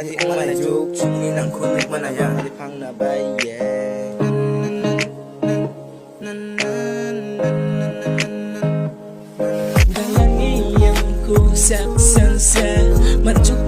di umalajuk Sungin ang kunit manaya Lipang na baye Dalang iyang kusaksan sa Manjuk